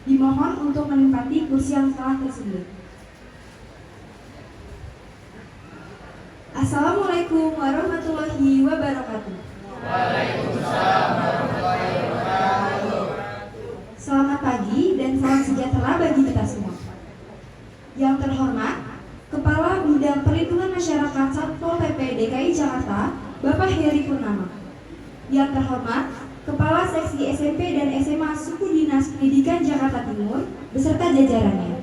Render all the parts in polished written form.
Dimohon untuk menempati kursi yang telah tersedia. Assalamualaikum warahmatullahi wabarakatuh. Waalaikumsalam warahmatullahi wabarakatuh. Selamat pagi dan salam sejahtera bagi kita semua. Yang terhormat, Kepala Bidang Perlindungan Masyarakat Satpol PP DKI Jakarta, Bapak Heri Purnama. Yang terhormat, Kepala Seksi SMP dan SMA Suku Dinas Pendidikan Jakarta Timur beserta jajarannya.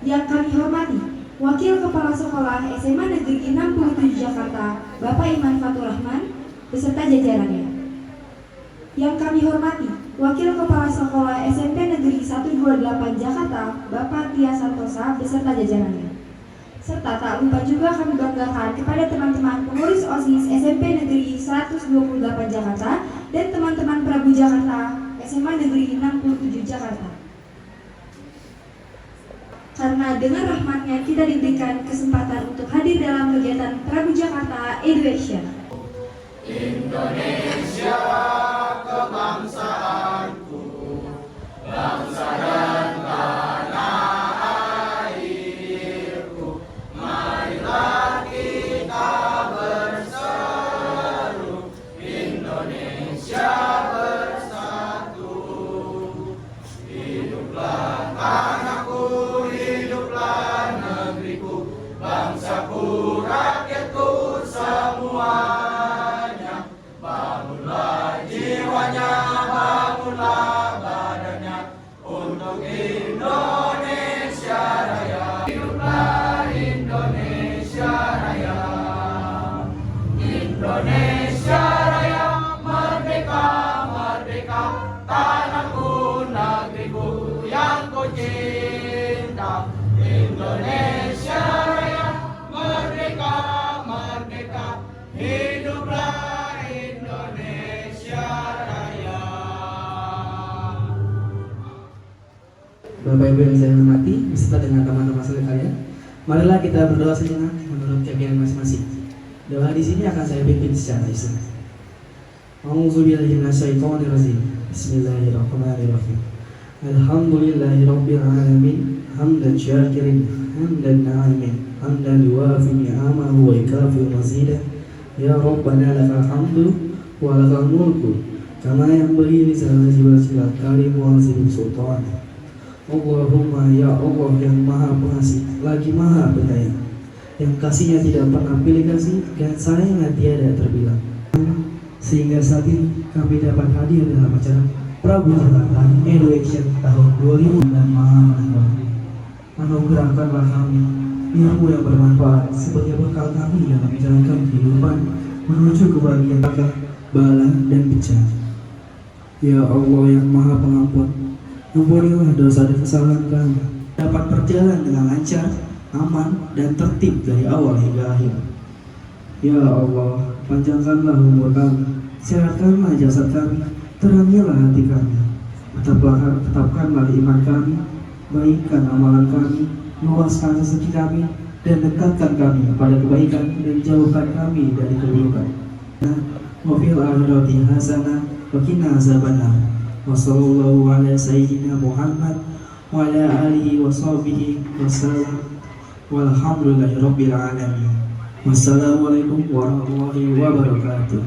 Yang kami hormati, Wakil Kepala Sekolah SMA Negeri 67 Jakarta, Bapak Iman Fatur Rahman beserta jajarannya. Yang kami hormati, Wakil Kepala Sekolah SMP Negeri 128 Jakarta, Bapak Tia Santosa beserta jajarannya. Serta tak lupa juga kami banggakan kepada teman-teman pengurus OSIS SMP Negeri 128 Jakarta dan teman-teman Prabu Jakarta SMA Negeri 67 Jakarta. Karena dengan rahmatnya kita diberikan kesempatan untuk hadir dalam kegiatan Prabu Jakarta Education. Indonesia kebangsaanku, bangsa dan tanah airku. Marilah kita berseru, Indonesia bersatu. Hiduplah tanahku, hiduplah negeriku, bangsaku, rakyatku semuanya. Bangunlah jiwanya, bangunlah badannya untuk Indonesia Raya. Hiduplah Indonesia Raya. Indonesia Raya, merdeka, merdeka, tanahku, negeriku yang ku cinta. Indonesia Raya, merdeka, merdeka, hiduplah Indonesia Raya. Bapak Ibu yang saya hormati, beserta dengan teman-teman sekalian, marilah kita berdoa sejenak menurut keyakinan masing-masing. Doa di sini akan saya pimpin secara Islam. A'udzubillahi minasyaitonir rajim. Bismillahirrahmanirrahim. Alhamdulillahirabbil alamin, hamdan syakirin, hamdan na'imin, hamdan yuwafi ni'amahu wa yukafi mazidah. Ya Rabbana lakal hamdu wa lakal mulku kama yanbaghi li jalali karim wa azimi sultan. Allahumma ya Allah yang maha pengasih lagi maha penyayang, yang kasihnya tidak pernah pilih kasih dan sayangnya tiada terbilang. Sehingga saat ini kami dapat hadir dalam acara Prabu Jakarta Education tahun 2000 dan maha menanggung. Anugerahkanlah kami ilmu yang bermanfaat sebagai bekal kami dalam menjalankan kehidupan menuju kebahagiaan, bala dan bencana. Ya Allah yang maha pengampun, ampunilah dosa dan kesalahan kami, dapat berjalan dengan lancar, aman, dan tertib dari awal hingga akhir. Ya Allah, panjangkanlah umur kami, sehatkanlah jasad kami, terangilah hati kami, tetapkanlah iman kami, baikkan amalan kami, luaskan rezeki kami, dan dekatkan kami pada kebaikan dan jauhkan kami dari keburukan. Wa fil akhirati hasanah wa qina azabannar. Wa sallallahu ala sayyidina Muhammad wa ala alihi wa sahbihi wasallam. Walhamdulillahi rabbil alamin. Wassalamualaikum warahmatullahi wabarakatuh.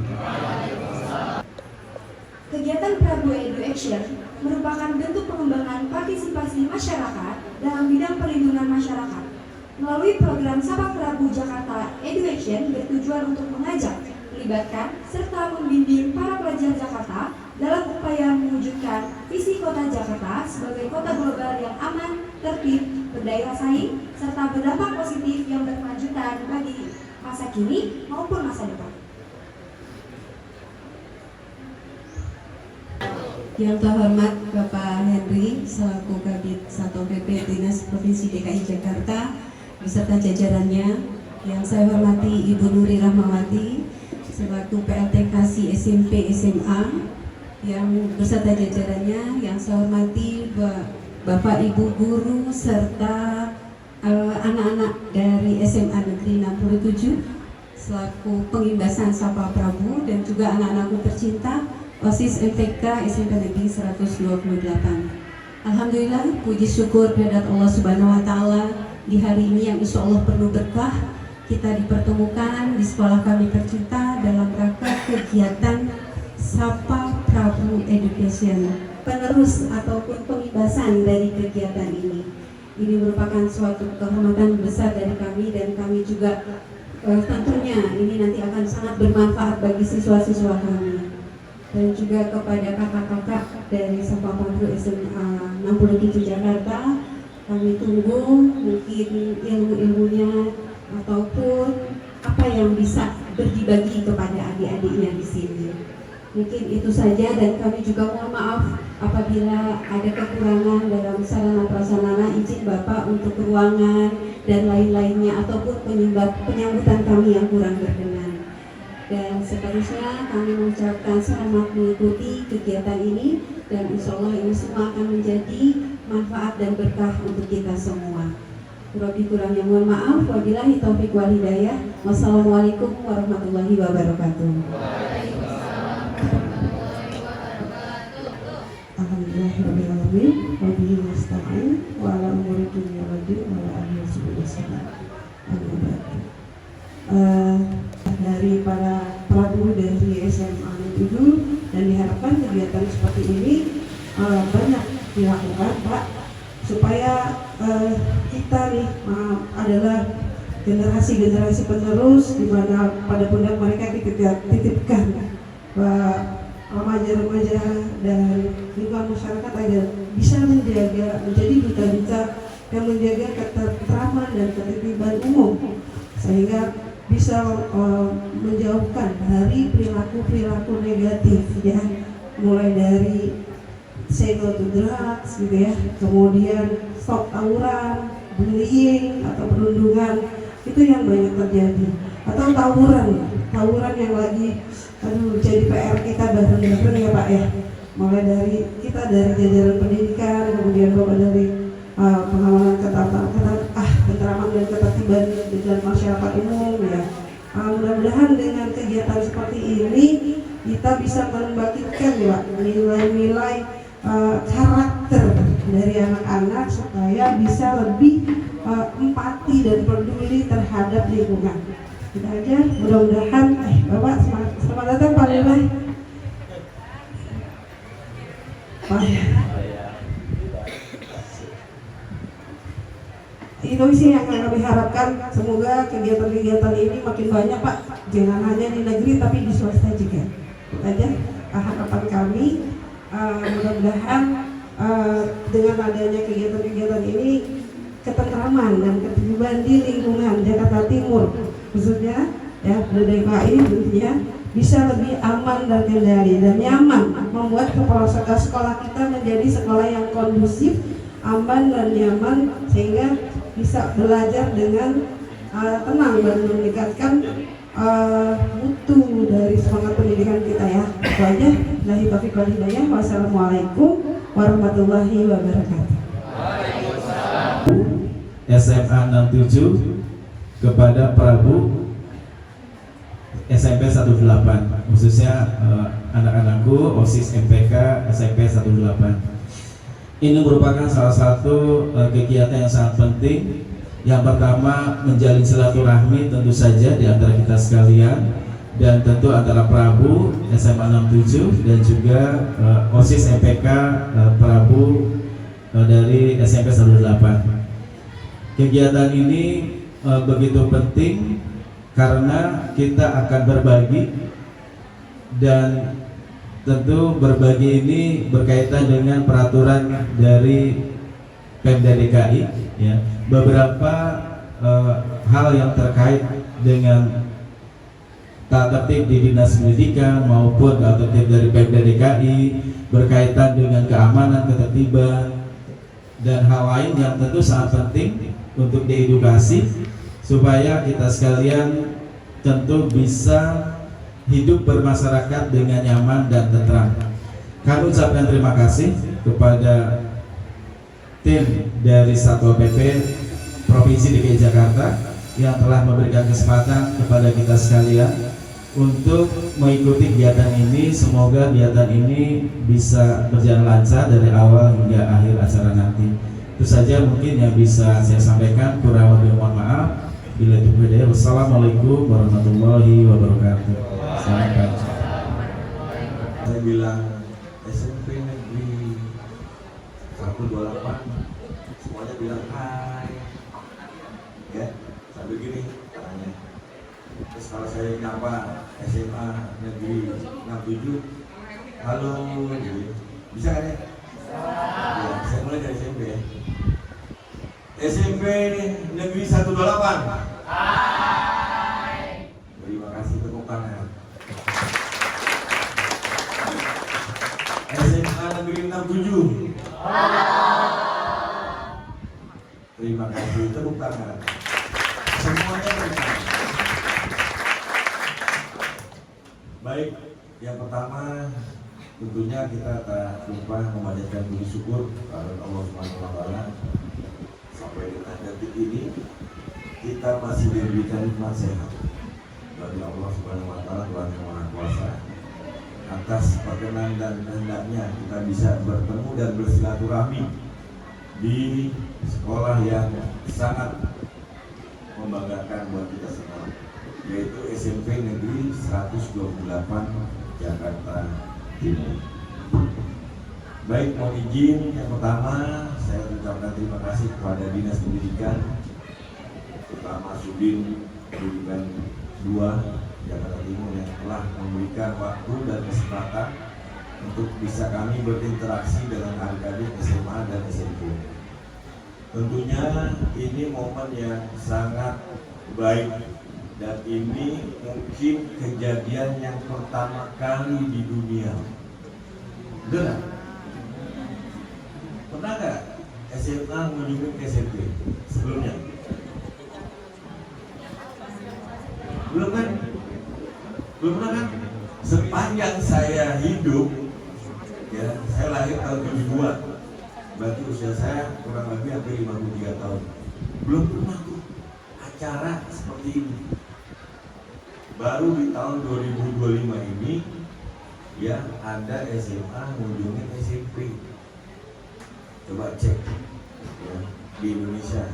Kegiatan Prabu Education merupakan bentuk pengembangan partisipasi masyarakat dalam bidang perlindungan masyarakat. Melalui program Sabang Prabu Jakarta Education bertujuan untuk mengajak, melibatkan, serta membimbing para pelajar Jakarta dalam upaya mewujudkan visi kota Jakarta sebagai kota global yang aman, tertib, berdaya saing, serta berdampak positif yang berkelanjutan bagi masa kini maupun masa depan. Yang terhormat Bapak Henry selaku Kabid Satpol PP Dinas Provinsi DKI Jakarta beserta jajarannya, yang saya hormati Ibu Nuri Rahmawati selaku PLT Kasih SMP SMA yang beserta jajarannya, yang saya hormati Bapak Ibu guru serta anak-anak dari SMA Negeri 67 selaku pengimbasan Sapa Prabu, dan juga anak-anakku tercinta OSIS MTK SMP Negeri 128. Alhamdulillah, puji syukur kehadirat Allah Subhanahu wa taala di hari ini yang insya Allah penuh berkah. Kita dipertemukan di sekolah kami tercinta dalam rangka kegiatan Sapa Prabu Education, penerus ataupun pembebasan dari kegiatan ini. Ini merupakan suatu kehormatan besar dari kami, dan kami juga tentunya ini nanti akan sangat bermanfaat bagi siswa-siswa kami. Dan juga kepada kakak-kakak dari Sapa Prabu SMA 67 Jakarta, kami tunggu mungkin ilmu-ilmunya ataupun apa yang bisa berbagi kepada adik-adiknya di sini. Mungkin itu saja, dan kami juga mohon maaf apabila ada kekurangan dalam sarana prasarana. Izin Bapak untuk ruangan dan lain-lainnya ataupun penyambutan kami yang kurang berkenan. Dan seterusnya kami mengucapkan selamat mengikuti kegiatan ini, dan insya Allah ini semua akan menjadi manfaat dan berkah untuk kita semua. Kurang-kurangnya mohon maaf. Wabillahi taufiq wal hidayah. Wassalamualaikum warahmatullahi wabarakatuh. Alhamdulillahirrahmanirrahim. Wabihi nasta'in wa ala umuri dunya wad din wa ala alihi wasallam. Dari para pelaku dari SMA 67, dan diharapkan kegiatan seperti ini banyak dilakukan, Pak, supaya kita nih adalah generasi-generasi penerus di mana pada pundak mereka dititipkan remaja-remaja dan lingkungan masyarakat agar bisa menjadi duta-duta yang menjaga ketentraman dan ketertiban umum, sehingga bisa menjauhkan dari perilaku-perilaku negatif, ya, mulai dari say no to drugs gitu ya, kemudian stop tawuran, bullying atau perundungan, itu yang banyak terjadi, atau tawuran yang lagi jadi PR kita bareng-bareng ya Pak ya, mulai dari kita dari jajaran pendidikan, kemudian Bapak dari pengawalan ketentraman dan ketertiban dan masyarakat umum ya. Mudah-mudahan dengan kegiatan seperti ini kita bisa membangkitkan ya nilai-nilai karakter dari anak-anak supaya bisa lebih empati dan peduli terhadap lingkungan. Kita aja, mudah-mudahan Bapak selamat datang Pak Lilai. Itu sih yang kami harapkan, semoga kegiatan-kegiatan ini makin banyak Pak, jangan hanya di negeri tapi di swasta juga. Itu aja harapan kami. Mudah-mudahan dengan adanya kegiatan-kegiatan ini ketentraman dan ketertiban di lingkungan Jakarta Timur khususnya ya DKI tentunya bisa lebih aman dan kendali dan nyaman, membuat kepala sekolah kita menjadi sekolah yang kondusif, aman dan nyaman, sehingga bisa belajar dengan tenang dan meningkatkan mutu dari semangat pendidikan kita ya. Itu aja. Billahi taufiq wal hidayah. Wassalamualaikum warahmatullahi wabarakatuh. SMA 67 kepada Prabu SMP 18, khususnya anak-anakku OSIS MPK SMP 18. Ini merupakan salah satu kegiatan yang sangat penting. Yang pertama, menjalin silaturahmi tentu saja di antara kita sekalian, dan tentu antara Prabu SMA 67 dan juga OSIS MPK Prabu dari SMP 18. Kegiatan ini begitu penting karena kita akan berbagi, dan tentu berbagi ini berkaitan dengan peraturan dari Pemda DKI ya. Beberapa hal yang terkait dengan tata tertib di Dinas Pendidikan maupun tata tertib dari Pemda DKI berkaitan dengan keamanan, ketertiban dan hal lain yang tentu sangat penting untuk diedukasi supaya kita sekalian tentu bisa hidup bermasyarakat dengan nyaman dan tentram. Kami ucapkan terima kasih kepada tim dari Satpol PP Provinsi DKI Jakarta yang telah memberikan kesempatan kepada kita sekalian untuk mengikuti kegiatan ini. Semoga kegiatan ini bisa berjalan lancar dari awal hingga akhir acara Itu saja mungkin yang bisa saya sampaikan, kurang lebih mohon maaf. Bila itu beda, wassalamualaikum warahmatullahi wabarakatuh. Salam. Saya bilang SMP Negeri 128, semuanya bilang hai, ya, sambil gini katanya. Terus kalau saya nyapa SMA Negeri 67, halo, gitu. Bisa kan ya? Ya, saya mulai dari SMP ya. SMP Negeri 128. Hai. Terima kasih, tepuk tangan. SMA Negeri 67. Terima kasih, tepuk tangan. Semuanya berikan. Baik, yang pertama tentunya kita tak lupa memanjatkan puji syukur kepada Allah Subhanahu wa taala. Sampai dengan detik ini kita masih diberikan nikmat sehat dari Allah Subhanahu wa taala, Tuhan yang Maha Kuasa. Atas perkenan dan kehendaknya kita bisa bertemu dan bersilaturahmi di sekolah yang sangat membanggakan buat kita semua, yaitu SMP Negeri 128 Jakarta Timur. Baik, mohon izin yang pertama saya ucapkan terima kasih kepada Dinas Pendidikan, terutama Sudin Pendidikan 2 Jakarta Timur yang telah memberikan waktu dan kesempatan untuk bisa kami berinteraksi dengan adik-adik SMA dan SMP. Tentunya ini momen yang sangat baik dan ini mungkin kejadian yang pertama kali di dunia. Benar? Pernah nggak SMA mengunjungi ke SMP sebelumnya? Belum kan? Belum pernah kan? Sepanjang saya hidup, ya, saya lahir tahun 72, berarti usia saya kurang lebih hampir 53 tahun. Belum pernah tuh acara seperti ini. Baru di tahun 2025 ini, ya, ada SMA mengunjungi SMP. Coba cek, ya, di Indonesia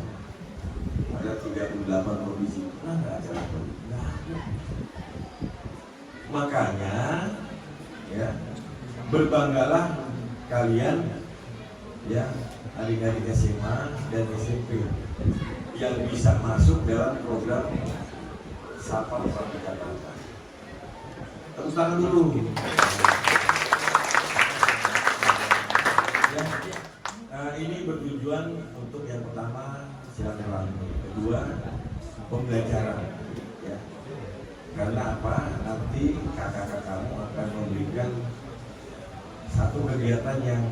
ada 38 provinsi. Pernah nggak acara seperti ini? Nggak ada. Makanya, ya, berbanggalah kalian, ya, adik-adik SMA dan SMP yang bisa masuk dalam program Sapa Pramuka Jakarta. Tepuk tangan dulu. Ya, ini bertujuan untuk yang pertama silaturahmi, kedua pembelajaran. Ya. Karena apa? Nanti kakak-kakakmu akan memberikan satu kegiatan yang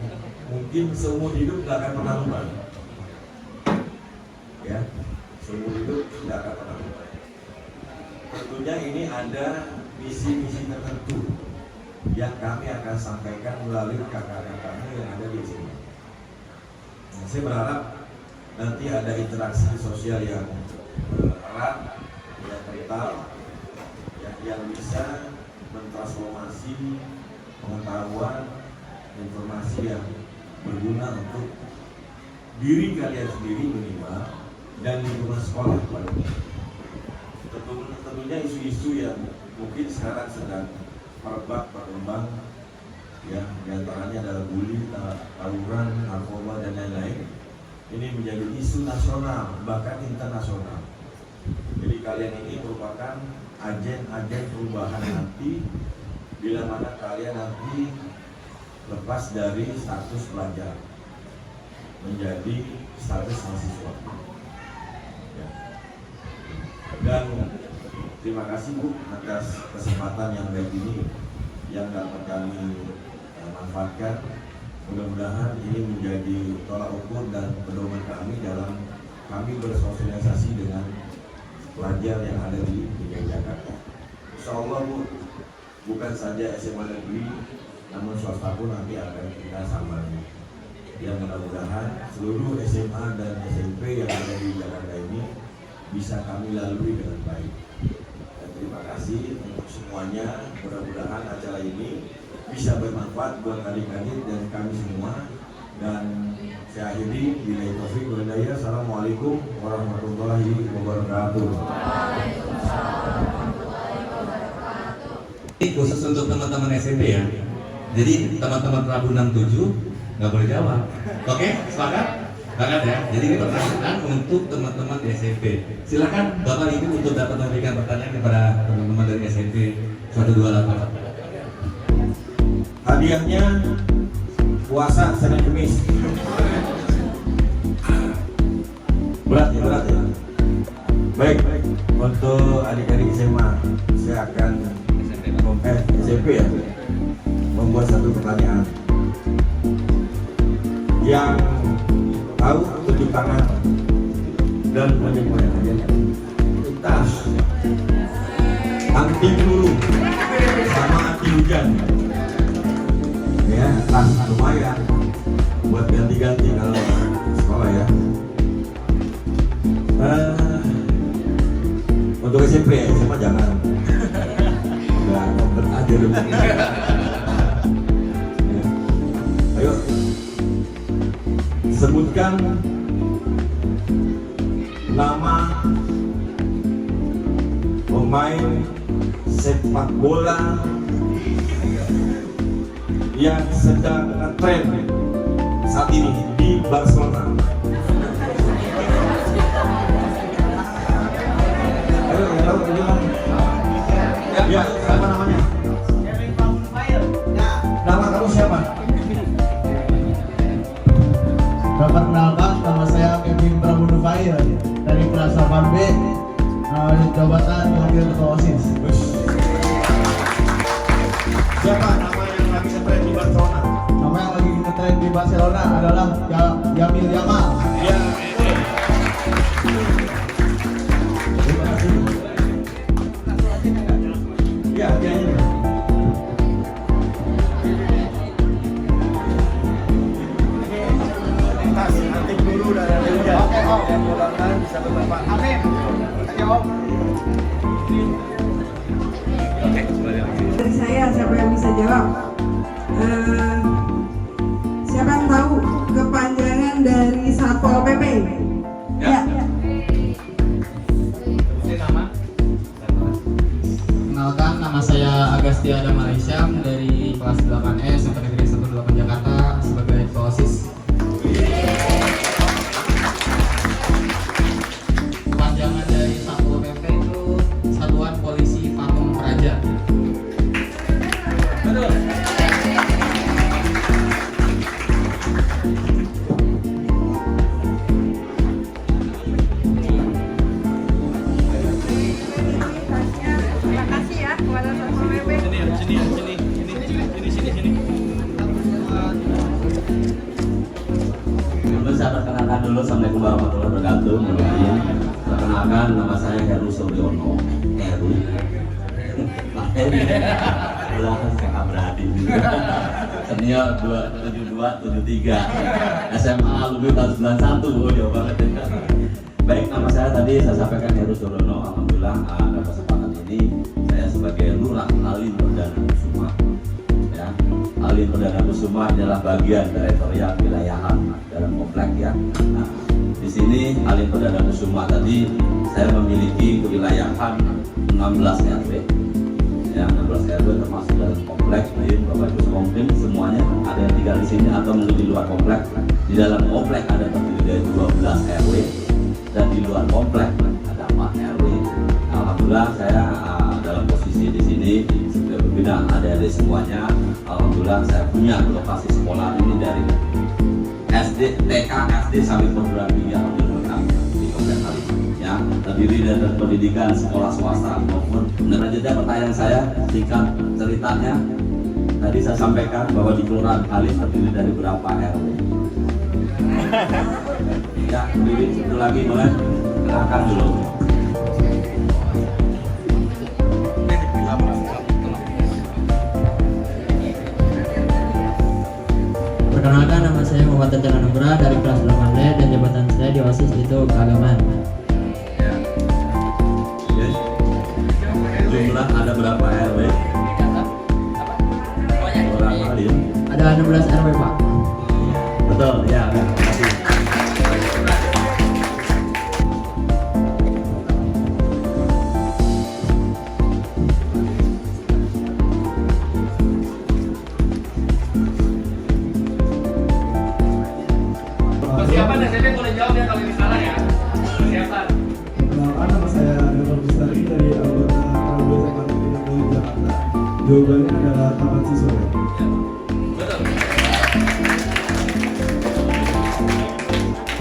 mungkin seumur hidup tidak akan pernah lupa. Ya, seumur hidup tidak akan pernah lupa. Tentunya ini ada misi-misi tertentu yang kami akan sampaikan melalui kakak-kakakmu yang ada di sini. Nah, saya berharap nanti ada interaksi sosial yang erat, yang kental, yang bisa mentransformasi pengetahuan, informasi yang berguna untuk diri kalian sendiri minimal dan lingkungan sekolah paling. Tentunya isu-isu yang mungkin sekarang sedang berkembang, ya, diantaranya adalah bully, tawuran, narkoba dan lain-lain. Ini menjadi isu nasional bahkan internasional. Jadi kalian ini merupakan agen-agen perubahan nanti bila mana kalian nanti lepas dari status pelajar menjadi status mahasiswa. Ya. Dan terima kasih Bu atas kesempatan yang baik ini yang dapat kami manfaatkan. Mudah-mudahan ini menjadi tolak ukur dan pedoman kami dalam kami bersosialisasi dengan pelajar yang ada di DKI Jakarta. Insya Allah Bu, bukan saja SMA negeri, namun swasta pun nanti akan kita sambangi. Yang mudah-mudahan seluruh SMA dan SMP yang ada di Jakarta ini bisa kami lalui dengan baik. Dan terima kasih untuk semuanya. Mudah-mudahan acara ini bisa bermanfaat buat adik-adik dan kami semua. Dan Saya akhiri, billahi taufiq wal hidayah. Assalamualaikum warahmatullahi wabarakatuh. Ini khusus untuk teman-teman SMP ya. Jadi teman-teman Prabu 67 nggak boleh jawab. Oke, sepakat? Sepakat ya. Jadi ini pertanyaan untuk teman-teman di SMP. Silakan Bapak Ibu untuk dapat memberikan pertanyaan kepada teman-teman dari SMP 128. Hadiahnya puasa Senin Kemis. Berat ya. Baik, untuk adik-adik SMA, saya akan SMP ya, membuat satu pertanyaan. Yang tahu tunjuk tangan dan menyebutkan hadiahnya. Tas, anti peluru, sama anti hujan. Ya, tas lumayan buat ganti-ganti kalau sekolah ya. Untuk SMP ya, SMA jangan. Udah kompet aja dulu. Ya. Ayo, sebutkan nama pemain sepak bola yang sedang ngetren saat ini di Barcelona. Ayo, yang tahu bilang. Ya, siapa namanya? Nama kamu siapa? Perkenalkan, nama saya Kevin Prabu Nufair dari kelas 8B, jabatan wakil ketua OSIS. Siapa nama yang lagi ngetren di Barcelona? Nama yang lagi ngetren di Barcelona adalah Yamil Yamal. Ya, terima kasih. Ya, ini. Tas anti peluru dan anti hujan. Oke, Om. Mudah-mudahan bisa bermanfaat. Amin. Ayo, Om. Dari saya, siapa yang bisa jawab? Siapa yang tahu kepanjangan dari Satpol PP? Ya. Kenalkan, nama saya Agasti Adam Alaisyam dari kelas 8E SMP Negeri 18 Jakarta sebagai ketua OSIS. Kepanjangan dari Satpol PP itu Satuan Polisi Pamong Praja. Betul. Terima kasih ya kepada Satpol PP. Dulu saya perkenalkan dulu, Assalamualaikum warahmatullahi wabarakatuh. Perkenalkan, nama saya Heru Suryono. Heru. Pak Heru. Belakang saya Abradi. Senior 27273. SMA alumni tahun 91. Oh, jauh banget ya. Baik, nama saya tadi saya sampaikan Heru Suryono. Alhamdulillah ada kesempatan ini saya sebagai Lurah Alim Perdana Kusuma. Ya, Alim Perdana Kusuma adalah bagian teritorial wilayahan dalam komplek ya. Nah, di sini Alim Perdana Kusuma tadi saya memiliki kewilayahan 16 RW. Ya, 16 RW termasuk dalam komplek. Bapak Ibu mungkin semuanya ada yang tinggal di sini atau mungkin di luar komplek. Di dalam komplek ada terdiri dari 12 RW dan di luar komplek ada 4 RW. Alhamdulillah saya dalam posisi di sini sudah berbina adik-adik semuanya. Alhamdulillah saya punya lokasi sekolah ini dari SD, TK, SD sampai perguruan tinggi di komplek kali ya, terdiri dari pendidikan sekolah swasta maupun jeda. Pertanyaan saya singkat ceritanya tadi saya sampaikan bahwa di Kelurahan Halim terdiri dari berapa RW? Ya, terdiri satu lagi boleh silakan dulu. Perkenalkan, nama saya Muhammad Tantana Nugra dari kelas 8D dan jabatan saya di OSIS itu keagamaan. Ya. Yes. Jumlah ada berapa RW? Kelurahan Halim. Ada 16 RW, Pak. Betul, ya. Terima kasih. Persiapan SMP boleh jawab ya kalau ini salah ya. Persiapan. Kenalkan, nama saya Dr. Bustari dari anggota Prabu SMA Negeri Jakarta. Jawabannya adalah Taman Siswa. Betul.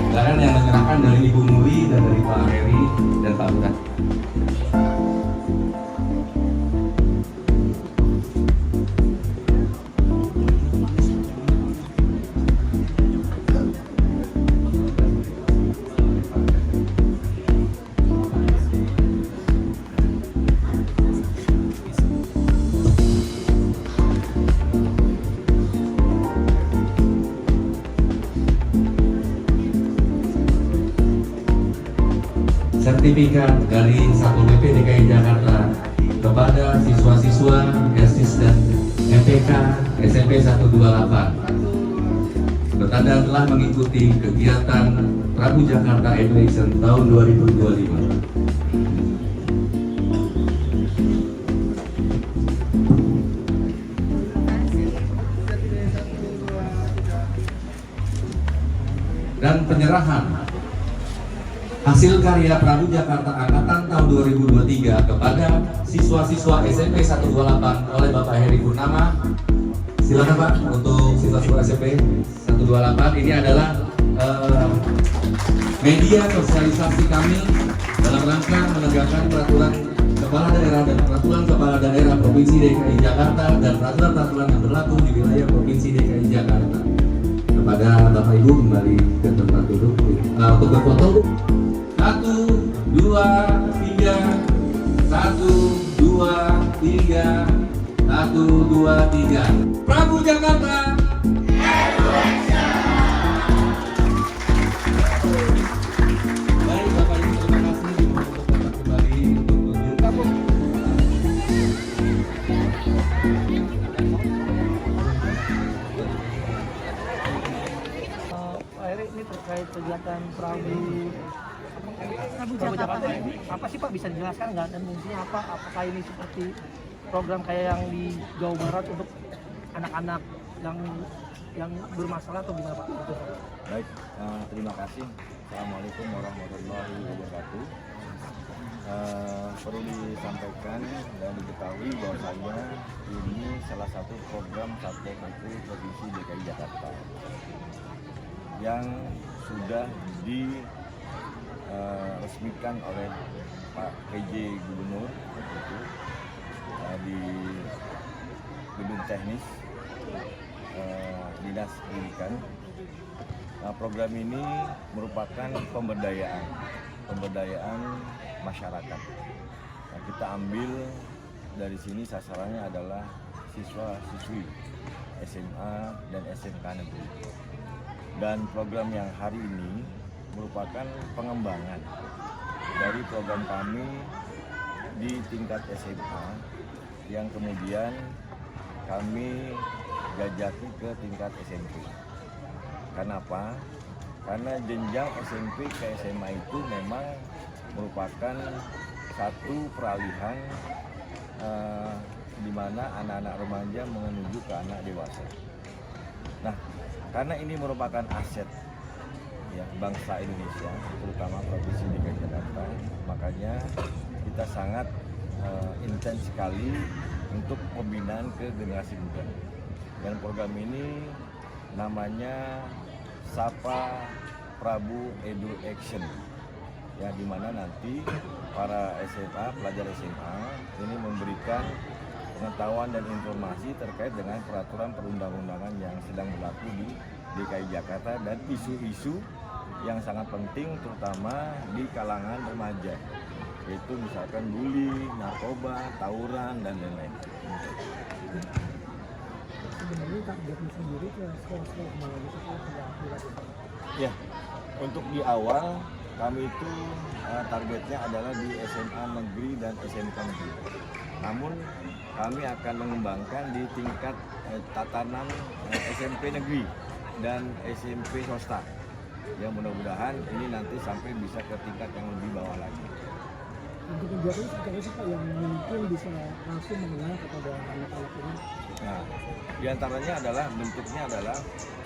Silakan yang menyerahkan dari Ibu Nuri dan dari Pak Heri dan Pak Lurah. Sertifikat dari Satpol PP DKI Jakarta kepada siswa-siswa SIS dan MPK SMP 128 bertanda telah mengikuti kegiatan Prabu Jakarta Election tahun 2025. Dan penyerahan hasil karya Prabu Jakarta Angkatan tahun 2023 kepada siswa-siswa SMP 128 oleh Bapak Heri Purnama. Silakan Pak untuk siswa-siswa SMP 128. Ini adalah media sosialisasi kami dalam rangka menegakkan peraturan kepala daerah dan peraturan kepala daerah Provinsi DKI Jakarta dan peraturan-peraturan yang berlaku di wilayah Provinsi DKI Jakarta. Kepada Bapak Ibu kembali ke tempat duduk untuk berfoto. 1, 2, 3, 1, 2, 3, 1, 2, 3. Prabu Jakarta. Baik Bapak Ibu, terima kasih untuk dapat kembali untuk tunjuk. Pak Heri, ini terkait kegiatan Prabu Jakarta ini apa sih Pak, bisa dijelaskan nggak, dan fungsinya apa? Apakah ini seperti program kayak yang di Jawa Barat untuk anak-anak yang bermasalah atau gimana Pak? Baik, terima kasih. Assalamualaikum warahmatullahi wabarakatuh. Perlu disampaikan dan diketahui bahwasanya ini salah satu program Satpol PP Provinsi DKI Jakarta yang sudah diresmikan oleh Pak PJ Gubernur itu di gedung teknis Dinas Pendidikan. Program ini merupakan pemberdayaan masyarakat. Kita ambil dari sini sasarannya adalah siswa-siswi SMA dan SMK negeri. Dan program yang hari ini merupakan pengembangan dari program kami di tingkat SMA yang kemudian kami jajaki ke tingkat SMP. Kenapa? Karena jenjang SMP ke SMA itu memang merupakan satu peralihan di mana anak-anak remaja menuju ke anak dewasa. Nah, karena ini merupakan aset ya bangsa Indonesia, terutama Provinsi DKI Jakarta, makanya kita sangat intens sekali untuk pembinaan ke generasi muda. Dan program ini namanya Sapa Prabu Edu Action, ya, di mana nanti para SMA, pelajar SMA ini memberikan pengetahuan dan informasi terkait dengan peraturan perundang-undangan yang sedang berlaku di DKI Jakarta dan isu-isu yang sangat penting terutama di kalangan remaja, yaitu misalkan bully, narkoba, tawuran, dan lain-lain. Sebenarnya targetnya sendiri ke sekolah-sekolah mana gitu? Ya, untuk di awal kami itu targetnya adalah di SMA negeri dan SMK negeri. Namun kami akan mengembangkan di tingkat tatanan SMP negeri dan SMP swasta. Ya, mudah-mudahan ini nanti sampai bisa ke tingkat yang lebih bawah lagi. Untuk kegiatan seperti apa sih Pak yang mungkin bisa langsung mengenal kepada anak-anak ini? Nah, diantaranya adalah bentuknya adalah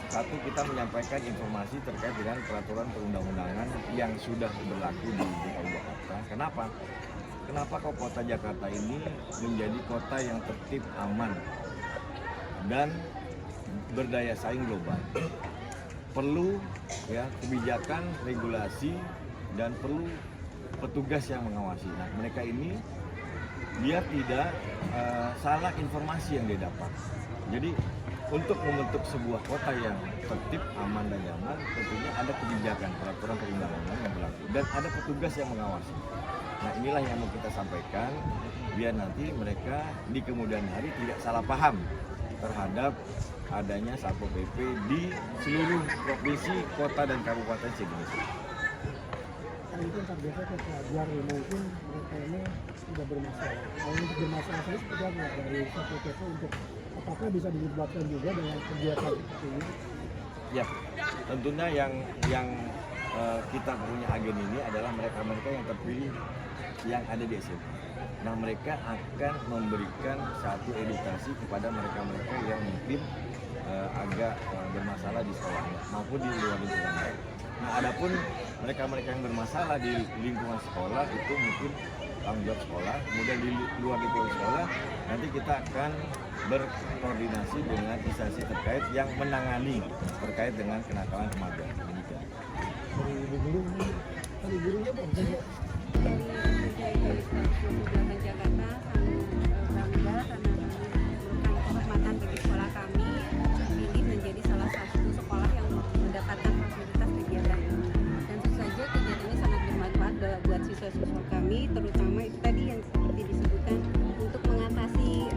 Satu, kita menyampaikan informasi terkait dengan peraturan perundang-undangan yang sudah berlaku di DKI Jakarta. Kenapa? Kenapa kok kota Jakarta ini menjadi kota yang tertib, aman, dan berdaya saing global? Perlu ya kebijakan, regulasi, dan perlu petugas yang mengawasi. Nah, mereka ini biar tidak salah informasi yang dia dapat. Jadi untuk membentuk sebuah kota yang tertib, aman, dan nyaman, tentunya ada kebijakan, peraturan perundang-undangan yang berlaku, dan ada petugas yang mengawasi. Nah, inilah yang mau kita sampaikan, biar nanti mereka di kemudian hari tidak salah paham terhadap adanya Satpol PP di seluruh provinsi, kota, dan kabupaten se-Indonesia. Itu targetnya ke pelajar mungkin mereka ini sudah bermasalah. Kalau untuk bermasalah saya seperti apa dari Satpol PP untuk apakah bisa dilibatkan juga dengan kegiatan seperti ini? Ya, tentunya yang kita punya agen ini adalah mereka-mereka yang terpilih yang ada di SMP. Nah, mereka akan memberikan satu edukasi kepada mereka-mereka yang mungkin agak bermasalah di sekolahnya maupun di luar lingkungan. Nah, adapun mereka-mereka yang bermasalah di lingkungan sekolah itu mungkin tanggung jawab sekolah, kemudian di luar lingkungan sekolah nanti kita akan berkoordinasi dengan instansi terkait yang menangani terkait dengan kenakalan remaja. Demikian. Dari guru ini, dari gurunya Bang. Dari Jakarta sangat bangga karena memberikan kehormatan bagi sekolah kami ini menjadi salah satu sekolah yang mendapatkan fasilitas kegiatan ini. Dan tentu saja kegiatan ini sangat bermanfaat buat siswa-siswa kami, terutama itu tadi yang seperti disebutkan untuk mengatasi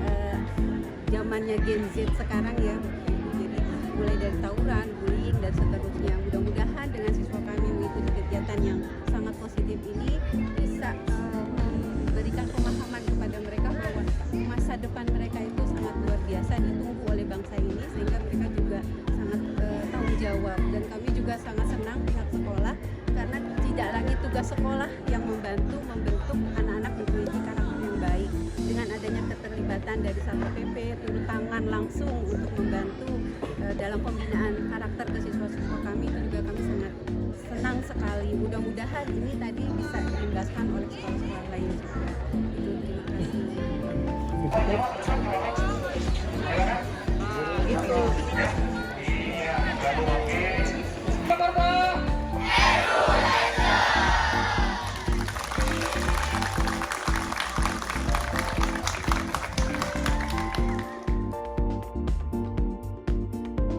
zamannya Gen Z sekarang ya. Jadi mulai dari tawuran, bullying, dan seterusnya. Mudah-mudahan dengan siswa kami mengikuti kegiatan yang sangat positif ini bisa memberikan pemahaman kepada mereka bahwa masa depan mereka itu sangat luar biasa ditunggu oleh bangsa ini, sehingga mereka juga sangat tanggung jawab. Dan kami juga sangat senang pihak sekolah karena tidak lagi tugas sekolah yang membentuk anak-anak memiliki karakter yang baik. Dengan adanya keterlibatan dari Satpol PP, turun tangan langsung untuk membantu dalam pembinaan karakter ke siswa-siswa kami, itu juga kami sangat senang sekali. Mudah-mudahan ini tadi bisa diimbaskan oleh sekolah-sekolah lain juga. Itu terima kasih.